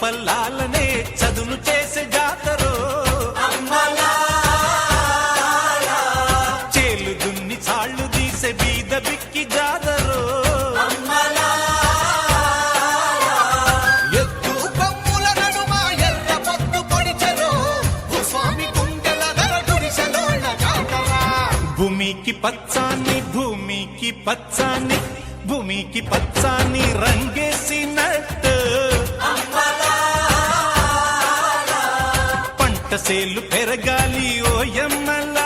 పల్లాలనే చదును చేసే జాతరో చేలు దున్ని చాళ్ళు తీసే బీద బిక్కి జాతరో ఎత్తు కొమ్ముల నడుమ ఎర్ర పొద్దు పొడిచెరో భూస్వామి గుండెల ధర గుడిసెలోన జాతర భూమికి పచ్చాని భూమికి పచ్చాని భూమికి పచ్చాని రంగేసినట్టు పంట సేలు పెరగాలి ఓ యమ్మల